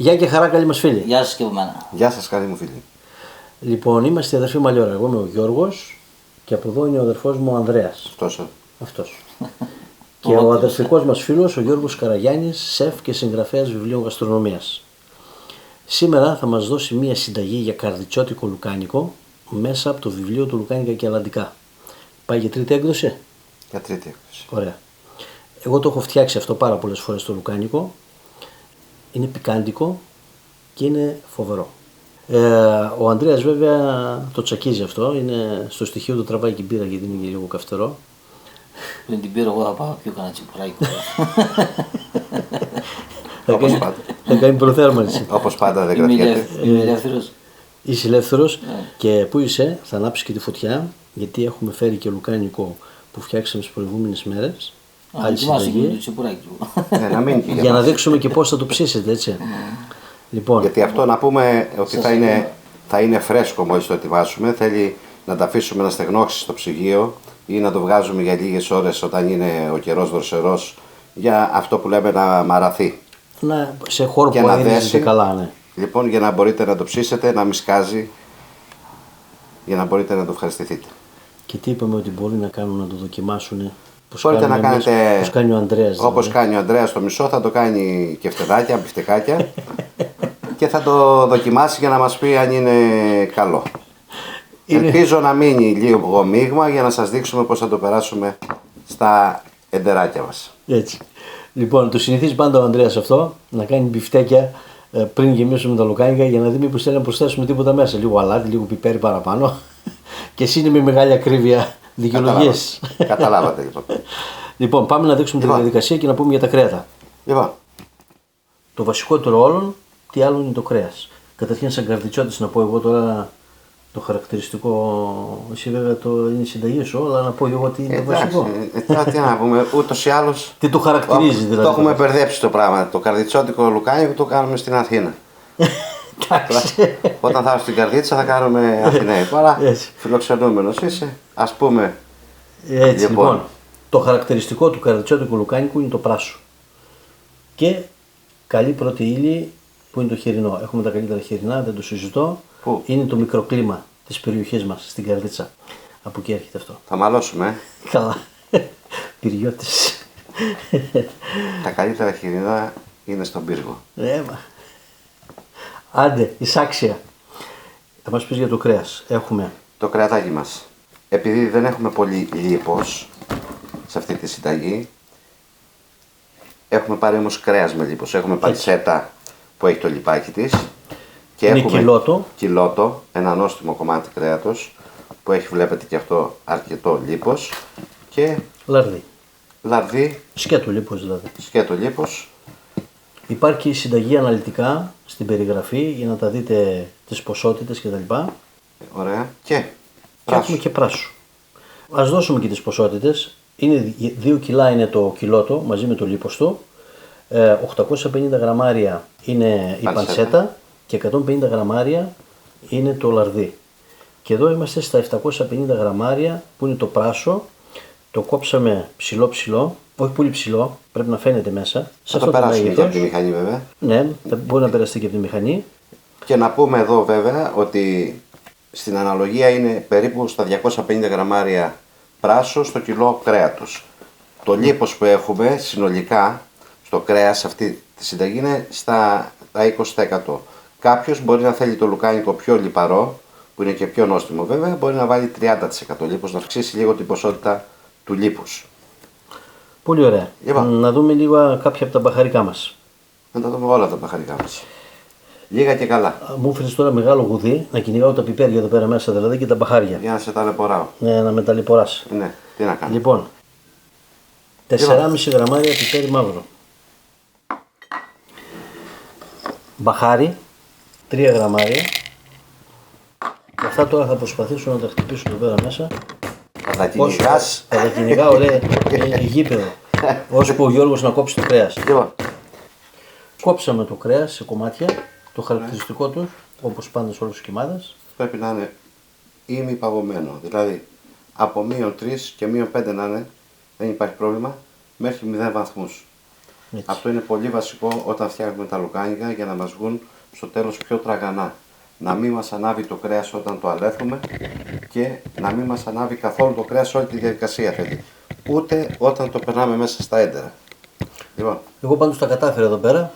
Γεια και χαρά, καλή μας φίλη. Γεια σας και από μένα. Γεια σας, καλή μου φίλη. Λοιπόν, είμαστε η αδερφή Μαλιόρα. Εγώ είμαι ο Γιώργος και από εδώ είναι ο αδερφός μου ο Ανδρέας. Αυτός. Και ο αδερφικός μας φίλος, ο Γιώργος Καραγιάννης, σεφ και συγγραφέας βιβλίων γαστρονομίας. Σήμερα θα μας δώσει μία συνταγή για καρδιτσότικο λουκάνικο μέσα από το βιβλίο του Λουκάνικα και Αλλαντικά. Πάει για τρίτη έκδοση. Για τρίτη έκδοση. Ωραία. Εγώ το έχω φτιάξει αυτό πάρα πολλές φορές το λουκάνικο. Είναι πικάντικο και είναι φοβερό. Ο Ανδρέας βέβαια το τσακίζει αυτό. Είναι στο στοιχείο του τραβάει και μπύρα γιατί είναι και λίγο καυτερό. Πριν την πήρα εγώ θα πάω πιο κανένα τσιπουράκι. Θα κάνει προθέρμανση. Όπως πάντα δεν κρατιέται. Είμαι ελεύθερος. Είσαι ελεύθερος και πού είσαι, θα ανάψεις και τη φωτιά γιατί έχουμε φέρει και λουκάνικο που φτιάξαμε τις προηγούμενες μέρες. Άλλη συνταγή. Για να δείξουμε και πώς θα το ψήσετε, έτσι. Λοιπόν, γιατί αυτό να πούμε ότι θα είναι φρέσκο μόλις το ετοιμάσουμε. Θέλει να το αφήσουμε να στεγνώσει στο ψυγείο ή να το βγάζουμε για λίγες ώρες όταν είναι ο καιρός δροσερός για αυτό που λέμε να μαραθεί. Σε χώρο που αερίζεται καλά, ναι. Λοιπόν, για να μπορείτε να το ψήσετε, να μην σκάζει, για να μπορείτε να το ευχαριστηθείτε. Και τι είπαμε ότι μπορεί να κάνουν να το δοκιμάσουν. Μπορείτε να κάνετε όπως κάνει ο Ανδρέας. Όπως κάνει ο Ανδρέας στο μισό, θα το κάνει και φτεδάκια, μπιφτεκάκια και θα το δοκιμάσει για να μας πει αν είναι καλό. Ελπίζω να μείνει λίγο μείγμα για να σας δείξουμε πώς θα το περάσουμε στα εντεράκια μας. Έτσι. Λοιπόν, το συνηθίζει πάντα ο Ανδρέας αυτό, να κάνει μπιφτέκια πριν γεμίσουμε τα λουκάνικα για να δει μήπως θέλει να προσθέσουμε τίποτα μέσα. Λίγο αλάτι, λίγο πιπέρι παραπάνω. Και εσύ είναι με μεγάλη ακρίβεια δικαιολογίες. Καταλάβατε λοιπόν. Λοιπόν, πάμε να δείξουμε τη διαδικασία και να πούμε για τα κρέατα. Λοιπόν. Το βασικότερο όλων, τι άλλο είναι το κρέας. Καταρχήν, σαν καρδιτσότης, να πω εγώ τώρα το χαρακτηριστικό. Εσύ βέβαια είναι η συνταγή σου, αλλά να πω εγώ τι είναι το βασικό. Τι να πούμε, ούτως ή άλλως. Τι το χαρακτηρίζει δηλαδή. Το έχουμε μπερδέψει το πράγμα. Το καρδιτσότικο λουκάνικο το κάνουμε στην Αθήνα. Όταν θα έρθει στην Καρδίτσα θα κάνουμε Αθηναίοι. Παρά φιλοξενούμενος είσαι, ας πούμε. Έτσι λοιπόν, το χαρακτηριστικό του καρδιτσότικου λουκάνικου είναι το πράσο. Και καλή πρώτη ύλη που είναι το χοιρινό. Έχουμε τα καλύτερα χοιρινά, δεν το συζητώ. Πού? Είναι το μικροκλίμα της περιοχής μας, στην Καρδίτσα. Από εκεί έρχεται αυτό. Θα μαλώσουμε. Καλά. Πυριώτης. Τα καλύτερα χοιρινά είναι στον πύργο. Άντε, εισάξια. Θα μας πεις για το κρέας. Έχουμε το κρεατάκι μας. Επειδή δεν έχουμε πολύ λίπος σε αυτή τη συνταγή, έχουμε πάρει όμως κρέας με λίπος. Έχουμε παντσέτα που έχει το λιπάκι της. Και είναι έχουμε κιλότο, ένα νόστιμο κομμάτι κρέατος που έχει, βλέπετε και αυτό, αρκετό λίπος. Και λαρδί. Σκέτο λίπος δηλαδή. Σκέτο λίπος. Υπάρχει η συνταγή αναλυτικά στην περιγραφή για να τα δείτε τις ποσότητες κτλ. Ωραία. Και έχουμε και πράσο. Ας δώσουμε και τις ποσότητες. 2 κιλά είναι το κιλότο μαζί με το λίπος του. 850 γραμμάρια είναι η παντσέτα και 150 γραμμάρια είναι το λαρδί. Και εδώ είμαστε στα 750 γραμμάρια που είναι το πράσο. Το κόψαμε ψηλό, όχι πολύ ψηλό, πρέπει να φαίνεται μέσα. Θα το περάσουμε και από τη μηχανή βέβαια. Ναι, μπορεί να περαστεί και από τη μηχανή. Και να πούμε εδώ βέβαια ότι στην αναλογία είναι περίπου στα 250 γραμμάρια πράσο στο κιλό κρέατος. Το λίπος που έχουμε συνολικά στο κρέας αυτή τη συνταγή είναι στα 20%. Κάποιος μπορεί να θέλει το λουκάνικο πιο λιπαρό, που είναι και πιο νόστιμο βέβαια, μπορεί να βάλει 30% λίπος, να αυξήσει λίγο την ποσότητα του λίπους. Πολύ ωραία. Να δούμε λίγο κάποια από τα μπαχαρικά μας. Να τα δούμε όλα τα μπαχαρικά μας. Λίγα και καλά. Μου έφερες τώρα μεγάλο γουδί να κυνηγάω τα πιπέρια εδώ πέρα μέσα δηλαδή και τα μπαχάρια. Για να σε ταλαιπωράω. Ναι, να με ταλαιπωράς. Ναι, τι να κάνω. Λοιπόν, 4,5 γραμμάρια πιπέρι μαύρο. Μπαχάρι, 3 γραμμάρια. Και αυτά τώρα θα προσπαθήσω να τα χτυπήσω εδώ πέρα μέσα. Θα τα κυνηγάς. Θα τα κυνηγάω, λέει, γήπεδο. Ώσπου ο Γιώργος να κόψει το κρέας. Κόψαμε το κρέας σε κομμάτια, το χαρακτηριστικό του, όπως πάντα σε όλους τους κοιμάδες. Πρέπει να είναι ημιπαγωμένο, δηλαδή από -3 και -5 να είναι, δεν υπάρχει πρόβλημα, μέχρι 0 βαθμούς. Έτσι. Αυτό είναι πολύ βασικό όταν φτιάχνουμε τα λουκάνικα για να μας βγουν στο τέλος πιο τραγανά. Να μην μας ανάβει το κρέας όταν το αλέθουμε και να μην μας ανάβει καθόλου το κρέας σε όλη τη διαδικασία θέλει. Ούτε όταν το περνάμε μέσα στα έντερα. Λοιπόν, Εγώ πάντως τα κατάφερα εδώ πέρα,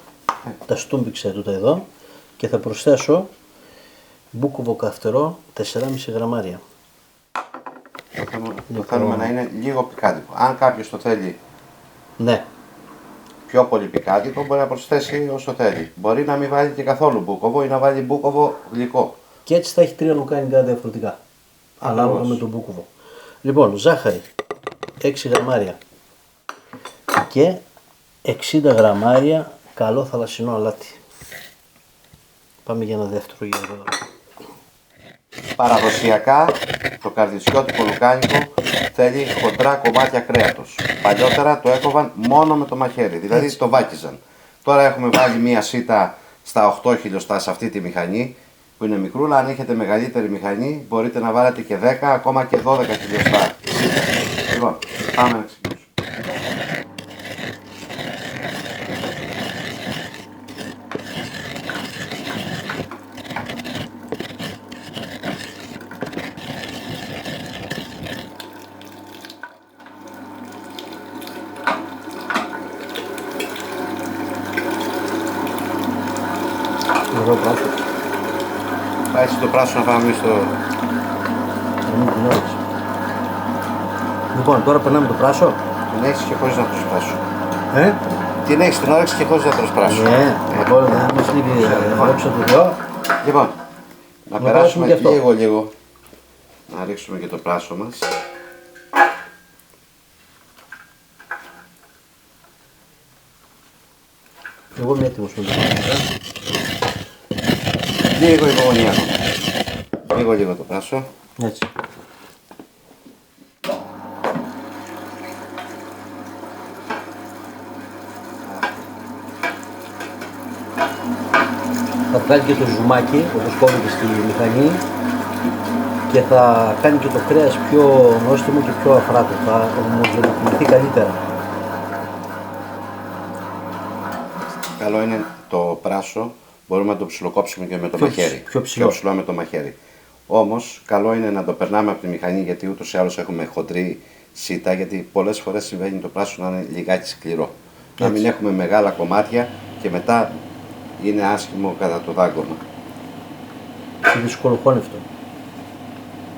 τα στούμπιξα τούτα εδώ και θα προσθέσω μπούκοβο καυτερό 4,5 γραμμάρια. το θέλουμε να είναι λίγο πικάντικο. Αν κάποιος το θέλει Ναι, πιο πολύ πικάντικο, μπορεί να προσθέσει όσο θέλει. Μπορεί να μην βάλει και καθόλου μπούκοβο ή να βάλει μπούκοβο γλυκό. και έτσι θα έχει 3 λουκάνικα διαφορετικά. Ανάλογα Ακριβώς. με τον μπούκοβο. Λοιπόν, ζάχαρη 6 γραμμάρια και 60 γραμμάρια καλό θαλασσινό αλάτι. Πάμε για ένα δεύτερο γύρο. Παραδοσιακά το καρδιτσιώτικο λουκάνικο θέλει χοντρά κομμάτια κρέατος. Παλιότερα το έκοβαν μόνο με το μαχαίρι, δηλαδή το βάκιζαν. Τώρα έχουμε βάλει μία σίτα στα 8 χιλιοστά σε αυτή τη μηχανή που είναι μικρούλα. Αν έχετε μεγαλύτερη μηχανή μπορείτε να βάλετε και 10 ακόμα και 12 χιλιοστά σίτα. Λοιπόν, πάμε να ξεκινήσουμε. Εδώ πράσο. Πάει έτσι το πράσινο να πάμε στο... Να μην την όρεξη. Λοιπόν, τώρα περνάμε το πράσο. Την έχεις και χωρίς να τρως πράσο. Ε? Την έχεις την όρεξη και χωρίς να τρως πράσο. Ναι, λοιπόν, να μας λείπει όψα του δυο. Λοιπόν, να Να περάσουμε περάσουμε και αυτό. λίγο. Να ρίξουμε και το πράσο μας. Εγώ είμαι έτοιμος με το πράσο. Λίγο υπομονή ακόμα. Λίγο το πράσο. Έτσι. Θα βγάλει και το ζουμάκι, όπως κόβεται στη μηχανή και θα κάνει και το κρέας πιο νόστιμο και πιο αφράτο. Θα ομογενοποιηθεί καλύτερα. Καλό είναι το πράσο, μπορούμε να το ψιλοκόψουμε και με το Πιο μαχαίρι. πιο ψηλό. ψηλό με το μαχαίρι. Όμως, καλό είναι να το περνάμε από τη μηχανή γιατί ούτως ή άλλως έχουμε χοντρή σίτα. Γιατί πολλές φορές συμβαίνει το πράσο να είναι λιγάκι σκληρό. Να μην έχουμε μεγάλα κομμάτια και μετά είναι άσχημο κατά το δάγκωμα. Και δυσκολοχώνευτο.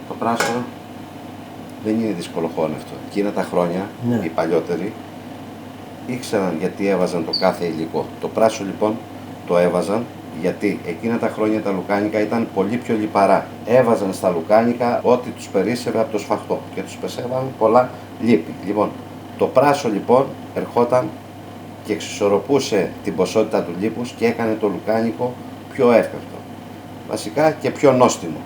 Το πράσο δεν είναι δυσκολοχώνευτο. Εκείνα τα χρόνια, Ναι. οι παλιότεροι, ήξεραν γιατί έβαζαν το κάθε υλικό. Το πράσο λοιπόν το έβαζαν γιατί εκείνα τα χρόνια τα λουκάνικα ήταν πολύ πιο λιπαρά. Έβαζαν στα λουκάνικα ό,τι τους περίσσευε από το σφαχτό και τους πεσέβαν πολλά λίπη. Λοιπόν, το πράσο λοιπόν ερχόταν και εξισορροπούσε την ποσότητα του λίπους και έκανε το λουκάνικο πιο εύπευτο. Βασικά και πιο νόστιμο.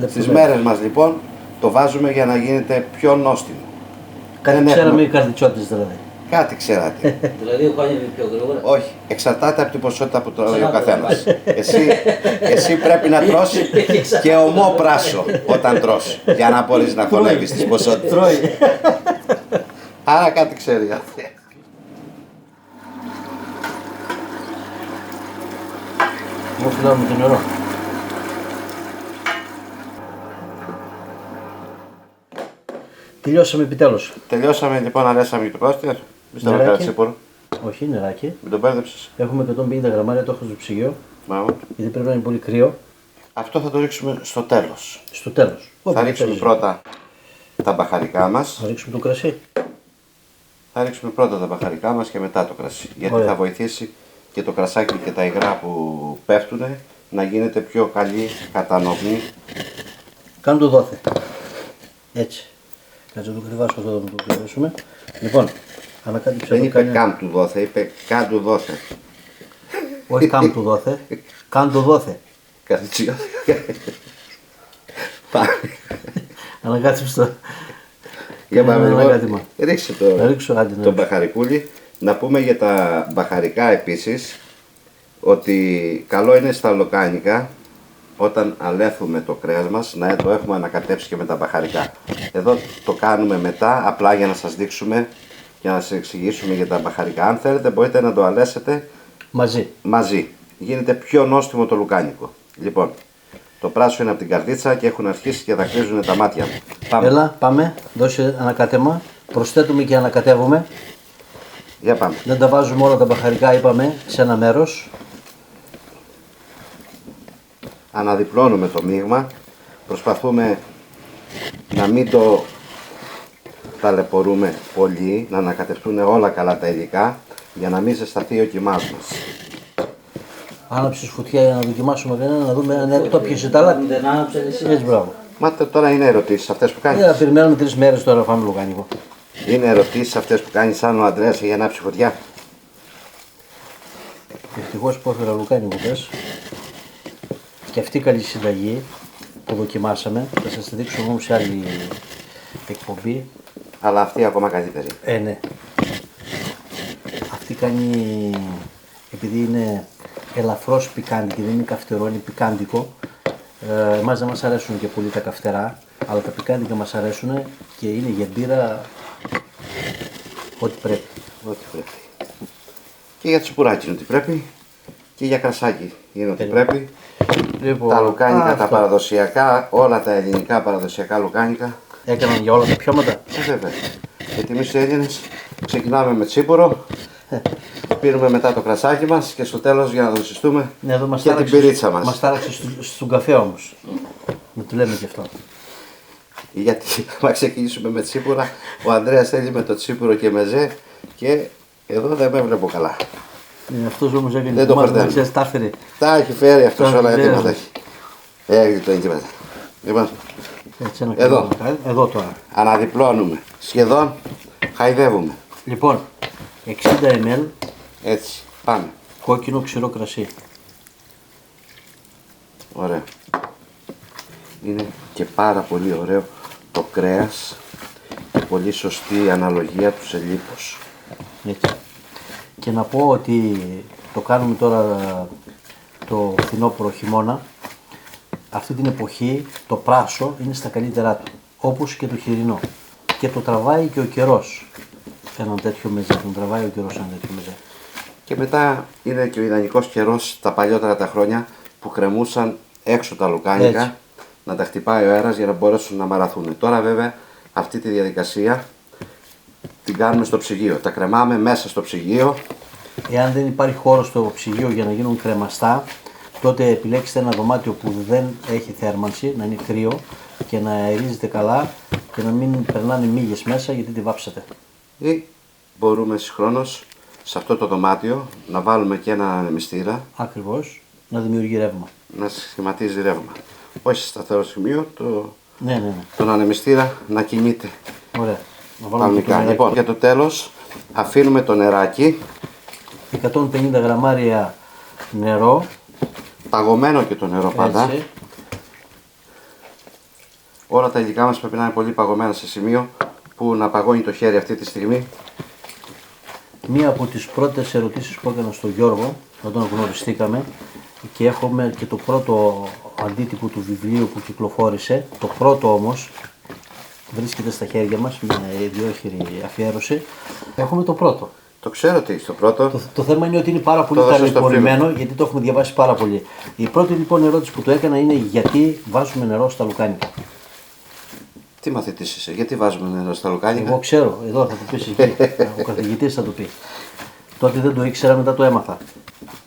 Στις μέρες μας λοιπόν το βάζουμε για να γίνεται πιο νόστιμο. Κάτι Δεν ξέραμε έχουμε- οι καρδιτσότες δηλαδή. Κάτι ξέρατε. Δηλαδή ο κάνει πιο γρήγορα. Όχι, εξαρτάται από την ποσότητα που τρώει ο καθένας. Εσύ πρέπει να τρως και ομό πράσο όταν τρως, για να μπορείς να χωνεύεις τις ποσότητες. Τρώει. Άρα κάτι ξέρει. Εγώ φυλάω με το νερό. Τελειώσαμε επιτέλους. Τελειώσαμε λοιπόν, αρέσαμε και το πράσο. Πιστεύω Νεράκι. κάτι σίγουρο. Όχι, νεράκι. Μην τον μπέρδεψες. Έχουμε 150 γραμμάρια, το έχω στο ψυγείο. Μπράβο. Γιατί πρέπει να είναι πολύ κρύο. Αυτό θα το ρίξουμε στο τέλος. Στο τέλος. Θα Όποτε ρίξουμε θέλεις. πρώτα τα μπαχαρικά μας. Θα ρίξουμε το κρασί. Θα ρίξουμε πρώτα τα μπαχαρικά μας και μετά το κρασί. Γιατί Ωραία. θα βοηθήσει και το κρασάκι και τα υγρά που πέφτουν να γίνεται πιο καλή κατανομή. Κάνε το δόθε. Έτσι. Κάτσε να το κρυβάσω εδώ να το κρυβάσουμε. Λοιπόν, ανακάτεψε Δεν εδώ είπε κάνει- καν του δόθε, είπε καν του δόθε. Όχι καν του δόθε. Καν το δόθε. Καρδιτσιό. Πάμε. Ανακάτεψε το. Για πάμε Ένα λοιπόν. γάτημα. Ρίξε Να το, ρίξω, άντε, να το ρίξω. μπαχαρικούλι. Να πούμε για τα μπαχαρικά επίσης ότι καλό είναι στα λοκάνικα όταν αλέθουμε το κρέας μας να το έχουμε ανακατέψει και με τα μπαχαρικά. Εδώ το κάνουμε μετά απλά για να σας δείξουμε για να σας εξηγήσουμε για τα μπαχαρικά. Αν θέλετε μπορείτε να το αλέσετε μαζί. Γίνεται πιο νόστιμο το λουκάνικο. Λοιπόν, το πράσο είναι από την καρδίτσα και έχουν αρχίσει και δακρύζουν τα μάτια μου. Πάμε. Έλα, πάμε. Δώσε ανακάτεμα. Προσθέτουμε και ανακατεύουμε. Για πάμε. Δεν τα βάζουμε όλα τα μπαχαρικά, είπαμε, σε ένα μέρος. Αναδιπλώνουμε το μείγμα. Προσπαθούμε να μην το ταλαιπωρούμε πολύ, να ανακατευτούν όλα καλά τα υλικά για να μην ζεσταθεί ο κιμάς μας. Άναψες φωτιά για να δοκιμάσουμε κανένα, να δούμε αν το πιέσε τα άλλα. Δεν άναψε εσύ. Έτσι, μπράβο. Μάτε τώρα είναι ερωτήσεις αυτές που κάνεις. Θα περιμένουμε 3 μέρες τώρα να φάμε λουκάνικο. Είναι ερωτήσεις αυτές που κάνεις σαν ο Ανδρέας για να ανάψει φωτιά. Ευτυχώς που έφερα λουκάνικο πες. Και αυτή η καλή συνταγή που δοκιμάσαμε, θα σας τη δείξω όμως σε άλλη εκπομπή. Αλλά αυτή ακόμα καλύτερη. Ναι. Αυτή κάνει, επειδή είναι ελαφρώς πικάντικη, δεν είναι καυτερό, είναι πικάντικο. Εμάς δεν μας αρέσουν και πολύ τα καυτερά, αλλά τα πικάντικα μας αρέσουν και είναι για μπύρα ό,τι πρέπει. Ό,τι πρέπει. Και για τσιπουράκι είναι ό,τι πρέπει. Και για κρασάκι είναι ό,τι πρέπει. Λοιπόν, Τα λουκάνικα, τα αυτό. παραδοσιακά, όλα τα ελληνικά παραδοσιακά λουκάνικα. Έκαναν για όλα τα πιώματα. Βέβαια. Γιατί εμείς οι Έλληνες ξεκινάμε με τσίπουρο, πίνουμε μετά το κρασάκι μας και στο τέλος για να δοσιστούμε Ναι, εδώ μας και την τάραξε, πυρίτσα μας. μας τάραξε στον καφέ όμως. Να του λέμε και αυτό. Γιατί θα ξεκινήσουμε με τσίπουρα, ο Ανδρέας θέλει με το τσίπουρο και μεζέ και εδώ δεν με βλέπω καλά. Αυτός όμως έκανε Δεν το κουμάς, να περδεύει. ξέρεις, τα έφερε. Τα έχει φέρει αυτός Τα όλα έχει γιατί φέρει. μας έχει. Έχει το εκεί μέσα. Λοιπόν, Έτσι, ένα Εδώ. καλό, εδώ τώρα. αναδιπλώνουμε. Σχεδόν χαϊδεύουμε. Λοιπόν, 60 ml Έτσι, πάμε. κόκκινο ξηρό κρασί. Ωραία. Είναι και πάρα πολύ ωραίο το κρέας και πολύ σωστή η αναλογία του σε λίπος. Έτσι. Και να πω ότι το κάνουμε τώρα το φθινόπωρο χειμώνα. Αυτή την εποχή το πράσο είναι στα καλύτερά του, όπως και το χοιρινό. Και το τραβάει και ο καιρός. Έναν τέτοιο μεζέ, τον τραβάει ο καιρός ένα τέτοιο μεζέ. Και μετά είναι και ο ιδανικός καιρός τα παλιότερα τα χρόνια που κρεμούσαν έξω τα λουκάνικα Έτσι. να τα χτυπάει ο αέρας για να μπορέσουν να μαραθούν. Τώρα βέβαια αυτή τη διαδικασία την κάνουμε στο ψυγείο. Τα κρεμάμε μέσα στο ψυγείο. Εάν δεν υπάρχει χώρο στο ψυγείο για να γίνουν κρεμαστά, τότε επιλέξτε ένα δωμάτιο που δεν έχει θέρμανση, να είναι κρύο και να αερίζεται καλά και να μην περνάνε μύγες μέσα γιατί τη βάψατε. Ή μπορούμε συγχρόνως σε αυτό το δωμάτιο να βάλουμε και ένα ανεμιστήρα Ακριβώς, να δημιουργεί ρεύμα. να σχηματίζει ρεύμα. Όχι σε σταθερό σημείο, Ναι. τον ανεμιστήρα να κινείται Ωραία. Να βάλουμε και το κανονικά. νεράκι. Λοιπόν, για το τέλος αφήνουμε το νεράκι, 150 γραμμάρια νερό. παγωμένο και το νερό πάντα. Έτσι. Όλα τα υλικά μας πρέπει να είναι πολύ παγωμένα σε σημείο που να παγώνει το χέρι αυτή τη στιγμή. Μία από τις πρώτες ερωτήσεις που έκανα στον Γιώργο, όταν γνωριστήκαμε και έχουμε και το πρώτο αντίτυπο του βιβλίου που κυκλοφόρησε, το πρώτο όμως βρίσκεται στα χέρια μας με ιδιόχειρη αφιέρωση. Έχουμε το πρώτο. Το ξέρω τι στο πρώτο. Το θέμα είναι ότι είναι πάρα πολύ Το δώσε στο ταλαιπωρημένο γιατί το έχουμε διαβάσει πάρα πολύ. Η πρώτη λοιπόν ερώτηση που του έκανα είναι γιατί βάζουμε νερό στα λουκάνικα. Τι μαθητής είσαι, γιατί βάζουμε νερό στα λουκάνικα. Εγώ ξέρω, εδώ θα το πεις εκεί. Ο καθηγητής θα το πει. Τότε δεν το ήξερα, μετά το έμαθα.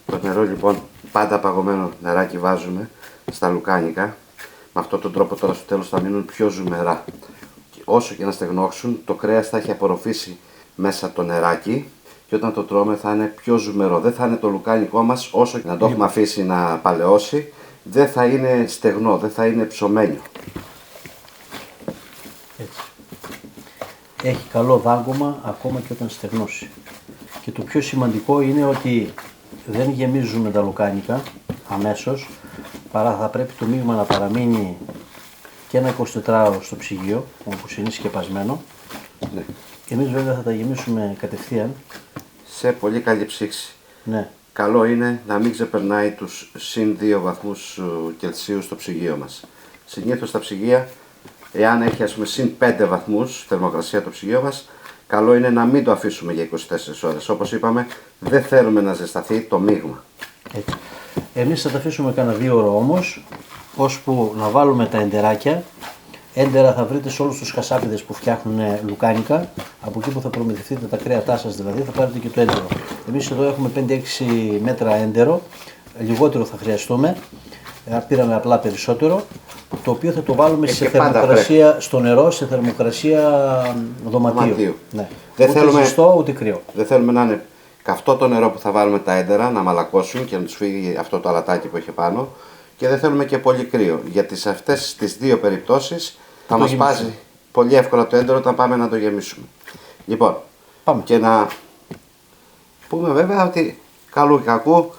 Το νερό λοιπόν, πάντα παγωμένο νεράκι βάζουμε στα λουκάνικα. Με αυτόν τον τρόπο τώρα στο τέλος θα μείνουν πιο ζουμερά. Και όσο και να στεγνώξουν, το κρέας θα έχει απορροφήσει μέσα το νεράκι και όταν το τρώμε θα είναι πιο ζουμερό. Δεν θα είναι το λουκάνικό μας, όσο και να το έχουμε αφήσει να παλαιώσει, δεν θα είναι στεγνό, δεν θα είναι ψωμένιο. Έτσι. Έχει καλό δάγκωμα ακόμα και όταν στεγνώσει. Και το πιο σημαντικό είναι ότι δεν γεμίζουμε τα λουκάνικα αμέσως, παρά θα πρέπει το μείγμα να παραμείνει και ένα 24ωρο στο ψυγείο, όπως είναι σκεπασμένο. Ναι. Εμείς βέβαια θα τα γεμίσουμε κατευθείαν. Σε πολύ καλή ψήξη. Ναι. Καλό είναι να μην ξεπερνάει τους συν 2 βαθμούς Κελσίου στο ψυγείο μας. Συνήθως στα ψυγεία, εάν έχει ας πούμε συν 5 βαθμούς θερμοκρασία το ψυγείο μας, καλό είναι να μην το αφήσουμε για 24 ώρες. Όπως είπαμε, δεν θέλουμε να ζεσταθεί το μείγμα. Έτσι. Εμείς θα τα αφήσουμε κάνα 2 ώρες όμως, ώσπου να βάλουμε τα εντεράκια. Έντερα θα βρείτε σε όλους τους χασάπιδες που φτιάχνουν λουκάνικα, από εκεί που θα προμηθευτείτε τα κρέατά σας δηλαδή, θα πάρετε και το έντερο. Εμείς εδώ έχουμε 5-6 μέτρα έντερο, λιγότερο θα χρειαστούμε, πήραμε απλά περισσότερο, το οποίο θα το βάλουμε σε θερμοκρασία, στο νερό, σε θερμοκρασία δωματίου. Ναι. Δεν Ούτε θέλουμε, ζεστό ούτε κρύο. δεν θέλουμε να είναι καυτό το νερό που θα βάλουμε τα έντερα, να μαλακώσουν και να τους φύγει αυτό το αλατάκι που έχει πάνω. Και δεν θέλουμε και πολύ κρύο, γιατί σε αυτές τις δύο περιπτώσεις θα μας πάζει πολύ εύκολα το έντερο όταν πάμε να το γεμίσουμε. Λοιπόν, Πάμε. Και να πούμε βέβαια ότι καλού ή κακού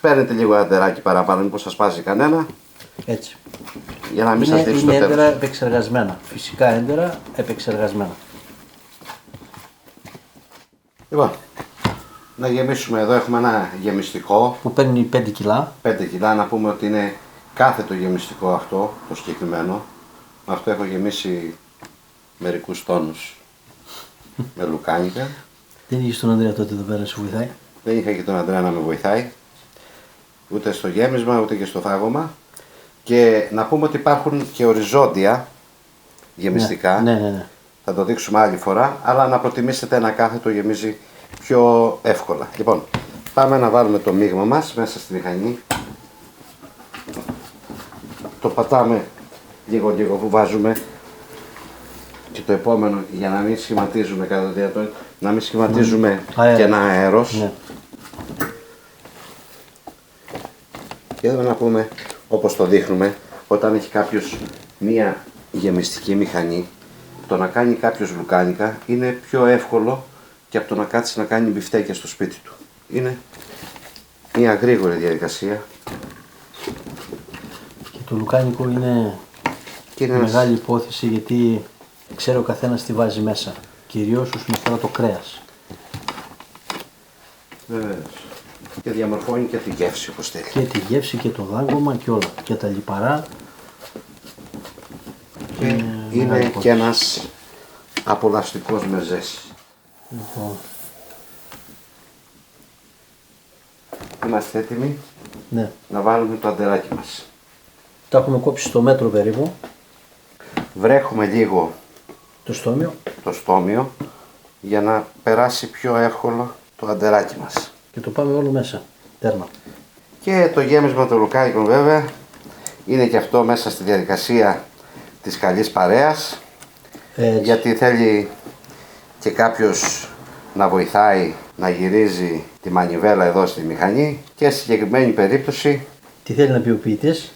παίρνετε λίγο εντεράκι παραπάνω, μήπως σας πάζει κανένα, Έτσι. για να μην σας δείξει το Είναι τέλος. έντερα επεξεργασμένα, φυσικά έντερα επεξεργασμένα. Λοιπόν, να γεμίσουμε εδώ, έχουμε ένα γεμιστικό, Που παίρνει 5 κιλά. 5 κιλά, να πούμε ότι είναι κάθετο γεμιστικό αυτό, το συγκεκριμένο. Με αυτό έχω γεμίσει μερικούς τόνους με λουκάνικα. Δεν είχε τον Ανδρέα τότε εδώ πέρα να σου βοηθάει. Δεν είχα και τον Ανδρέα να με βοηθάει, ούτε στο γέμισμα ούτε και στο φάγωμα. Και να πούμε ότι υπάρχουν και οριζόντια γεμιστικά. Ναι. Θα το δείξουμε άλλη φορά, αλλά να προτιμήσετε ένα κάθετο γεμίζει πιο εύκολα. Λοιπόν, πάμε να βάλουμε το μείγμα μας μέσα στη μηχανή. Το πατάμε λίγο που βάζουμε και το επόμενο, για να μην σχηματίζουμε κατά διατό, να μην σχηματίζουμε κενά αέρος. Ναι. Και εδώ να πούμε, όπως το δείχνουμε, όταν έχει κάποιος μία γεμιστική μηχανή, το να κάνει κάποιος λουκάνικα είναι πιο εύκολο και από το να κάτσει να κάνει μπιφτέκια στο σπίτι του. Είναι μια γρήγορη διαδικασία. Και το λουκάνικο είναι μεγάλη υπόθεση, γιατί ξέρει ο καθένας τι βάζει μέσα. Κυρίως όσον αφορά το κρέας. Βεβαίως. Και διαμορφώνει και τη γεύση όπως θέλει. Και τη γεύση και το δάγκωμα και όλα. Και τα λιπαρά. Και είναι και ένας απολαυστικός με ζέση. Λοιπόν, Είμαστε έτοιμοι ναι. να βάλουμε το αντεράκι μας. Τα έχουμε κόψει στο μέτρο περίπου. Βρέχουμε λίγο Το στόμιο. το στόμιο για να περάσει πιο εύκολο το αντεράκι μας. Και το πάμε όλο μέσα. Τέρμα. Και το γέμισμα των λουκάνικων βέβαια είναι και αυτό μέσα στη διαδικασία της καλής παρέας, γιατί θέλει και κάποιος να βοηθάει να γυρίζει τη μανιβέλα εδώ στη μηχανή και στη συγκεκριμένη περίπτωση Τι θέλει να πει ο ποιητής?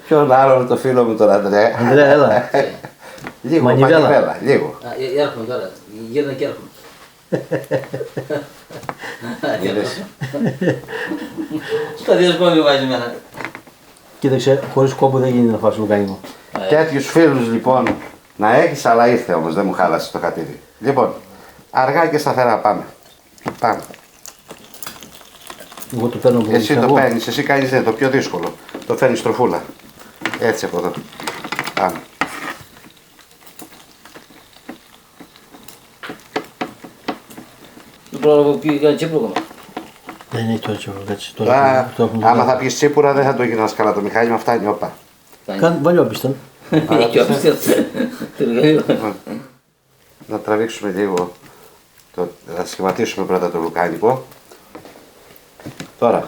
ποιον άλλον το φίλο μου τον Ανδρέα. Ανδρέα, έλα. Λίγο Μανιβέλα. μανιβέλα, λίγο. Έρχομαι τώρα. Γύρνα και έρχομαι. Είδες. Στο διασκόμιο βάζει εμένα. Κοίταξε, χωρίς κόπο δεν γίνεται να φας λουκάνικο. Τέτοιους φίλους λοιπόν να έχεις, αλλά ήρθε όμως, δεν μου χάλασε το χατήρι. Λοιπόν, αργά και σταθερά πάμε. Πάμε. Εγώ το παίρνω από Εσύ το παίρνεις, εσύ κάνεις το πιο δύσκολο. Το φέρνεις στροφούλα. Έτσι από εδώ. Πάμε. Το πρόλογο πει κάνει τσίπλοκο. Δεν είναι το έτσι, έτσι. Άμα θα πεις τσίπουρα δεν θα το γίνεις καλά το μηχάνημα, φτάνει όπα. Βαλιόπιστον. Και απίστευτο. Το εργαλείο. Να τραβήξουμε λίγο, να σχηματίσουμε πρώτα το λουκάνικο. Τώρα,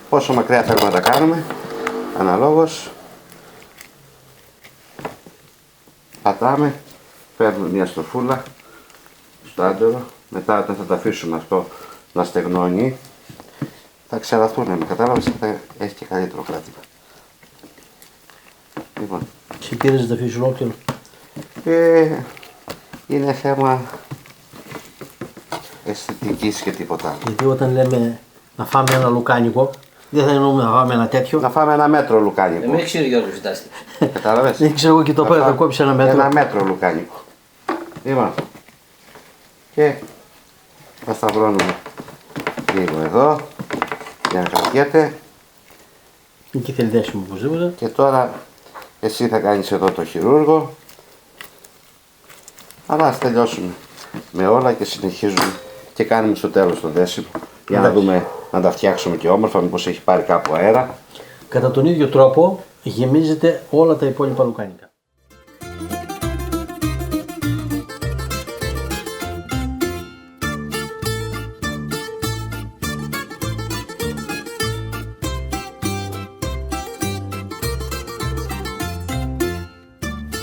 πόσο μακριά θέλουμε να τα κάνουμε, αναλόγως. Πατάμε, παίρνουμε μια στροφούλα στο άντερο, μετά όταν θα τα αφήσουμε αυτό να στεγνώνει, θα ξεραθούν, κατάλαβες, θα έχει και καλύτερο κράτημα. Λοιπόν, Σε πήρες να τα αφήσεις ολόκληρο. είναι θέμα αισθητικής και τίποτα άλλο. Γιατί όταν λέμε να φάμε ένα λουκάνικο, δεν θα εννοούμε να φάμε ένα τέτοιο. Να φάμε ένα μέτρο λουκάνικο. Με ξέρει Γιώργο ζητάστε. Κατάλαβες. Δεν ξέρω εγώ και το πέρα, θα κόψει ένα μέτρο. Ένα μέτρο λουκάνικο. Λοιπόν. Και θα σταυρώνουμε λίγο εδώ για να κρατιέται. Εκεί θέλει δέσιμο οπωσδήποτε. Και τώρα Εσύ θα κάνεις εδώ το χειρούργο. Αλλά ας τελειώσουμε με όλα και συνεχίζουμε και κάνουμε στο τέλος το δέσιμο. Για να δούμε, να τα φτιάξουμε και όμορφα, μήπως έχει πάρει κάπου αέρα. Κατά τον ίδιο τρόπο γεμίζετε όλα τα υπόλοιπα λουκάνικα.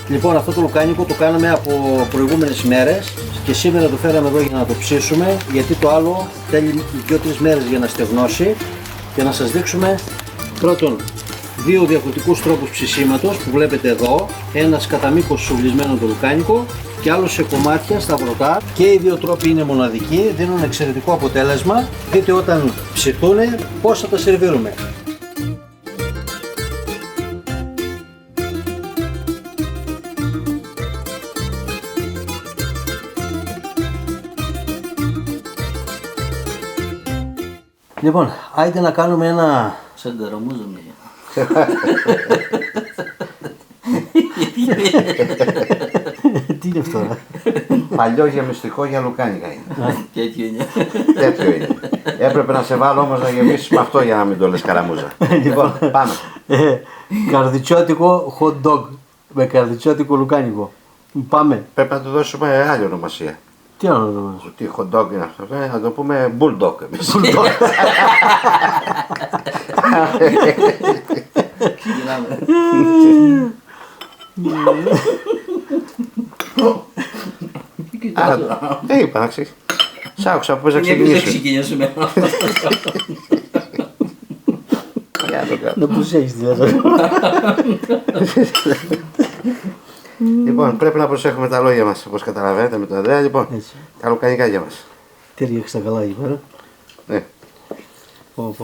Λοιπόν, αυτό το λουκάνικο το κάναμε από προηγούμενες μέρες και σήμερα το φέραμε εδώ για να το ψήσουμε, γιατί το άλλο θέλει 2-3 μέρες για να στεγνώσει, και να σας δείξουμε πρώτον δύο διαφορετικούς τρόπους ψησίματος που βλέπετε εδώ, ένας κατά μήκος σουβλισμένο το λουκάνικο και άλλο σε κομμάτια σταυρωτά, και οι δύο τρόποι είναι μοναδικοί, δίνουν εξαιρετικό αποτέλεσμα. Δείτε όταν ψηθούν πώς θα τα σερβίρουμε. Λοιπόν, άιντε να κάνουμε ένα... Σαν καραμούζα μια. Τι είναι αυτό, ρε? Παλιό γεμιστικό για λουκάνικα είναι. Τέτοιο είναι. Τέτοιο είναι. Έπρεπε να σε βάλω όμως να γεμίσεις με αυτό για να μην το λες καραμούζα. Λοιπόν, πάμε. Καρδιτσιώτικο hot dog με καρδιτσιώτικο λουκάνικο. Πάμε. Πρέπει να του δώσουμε άλλη ονομασία. Τι άλλο να δούμε. Τι hot dog είναι αυτό, θα το πούμε bulldog εμείς. Δεν είπα να ξέρεις. Σ' άκουσα που πες να ξεκινήσουμε. Να προσέχεις τι λέτε. Λοιπόν, πρέπει να προσέχουμε τα λόγια μας, όπως καταλαβαίνετε με τον Ανδρέα. Λοιπόν, τα λουκανικά για μας. Τι ρίξεις τα καλά εκεί πέρα. Ναι. Πω.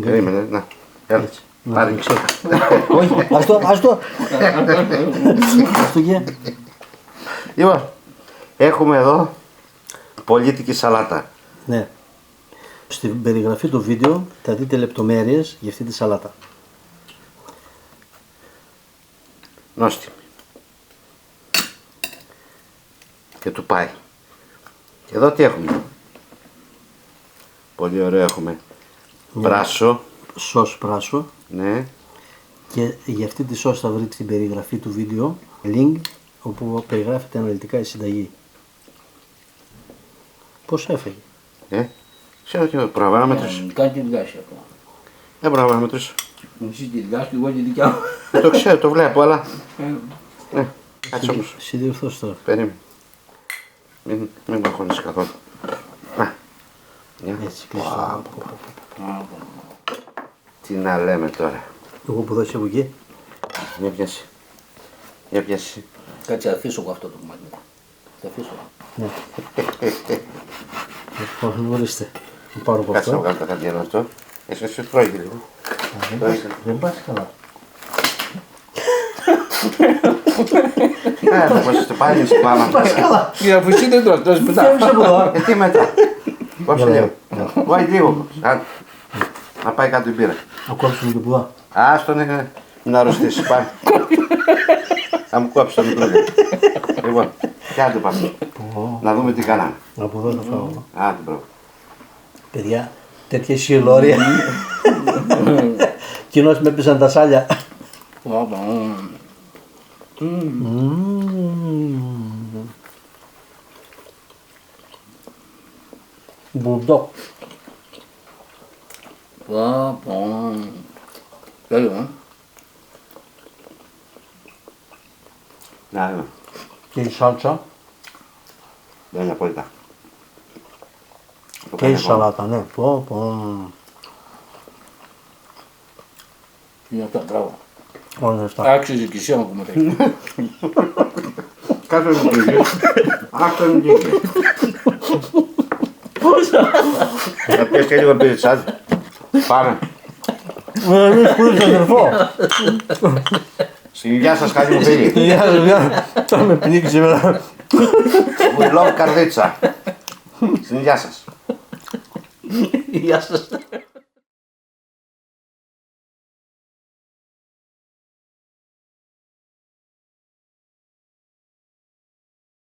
Περίμενε, να. Έλα, πάρε. Όχι, άστο. Άστο και. Λοιπόν, έχουμε εδώ πολίτικη σαλάτα. Ναι. Στην περιγραφή του βίντεο θα δείτε λεπτομέρειες για αυτή τη σαλάτα. Νόστιμη. Και του πάει. Και εδώ τι έχουμε. Πολύ ωραίο έχουμε. Πράσο. Σος πράσο. Ναι. Και για αυτή τη σος θα βρείτε στην περιγραφή του βίντεο link όπου περιγράφεται αναλυτικά η συνταγή. Πώς έφεγε. Ξέρω και προγραμμάτρες. Κάνει τη δουλειά σου ακόμα. Δεν προγραμμάτρες. Εσύ τη δουλειά σου, εγώ τη δικιά μου. Το ξέρω, το βλέπω, αλλά. Ναι, κάτσε όμως. Σε διορθώσεις τώρα. Περίμενε. Μην με αγχώνεις καθόλου. Έτσι κλειστό. Τι να λέμε τώρα. Εγώ που δώσει από εκεί. Για πιάσει. Για πιάσει. Κάτσε, αφήσω εγώ αυτό το κομμάτι. Θα αφήσω. Ναι. Λοιπόν, ορίστε. Θα πάρω από Κάτσε να αυτό. βγάλω τα καρδιανά αυτό. Εσύ τρώγει λίγο. Δεν πας καλά. Θα κόψεις το πάλι στην πλάνα. Η αφουσί δεν τρώει, τρως μετά. Φεύγεις από εδώ. Τι μετά. Κόψε λίγο. Βάει λίγο. Να πάει κάτω η μπύρα. Να κόψουμε και πουδά. Άστον είναι να αρρωστήσει. Πάει. Θα μου κόψει το μικρό. Λοιπόν, και άντε πάμε. Να δούμε τι κάναμε. Από εδώ θα φάω. Άντε μπρο. Παιδιά, τέτοια ισχυλόρια. Κοινώς με έπεσαν τα σάλια. Μπουλντόκ. Τέλειο, Να δούμε. Και η σάλτσα. Δεν είναι απόλυτα. Και η σαλάτα, ναι. είναι αυτά, μπράβο. Όλα αυτά. Άξιζε και εσύ άμα πούμε τέτοιο. Κάτω είναι το ίδιο. Αυτό είναι το ίδιο. Να πιες και λίγο πίτσας. Πάμε. Εμείς χωρίς αδερφό. Στην υγεία σας κάτι μου φίλοι. Γεια σας, γεια. Θα με πνίξει σήμερα. We love καρδίτσα. Στην υγεία σας. Γεια σας.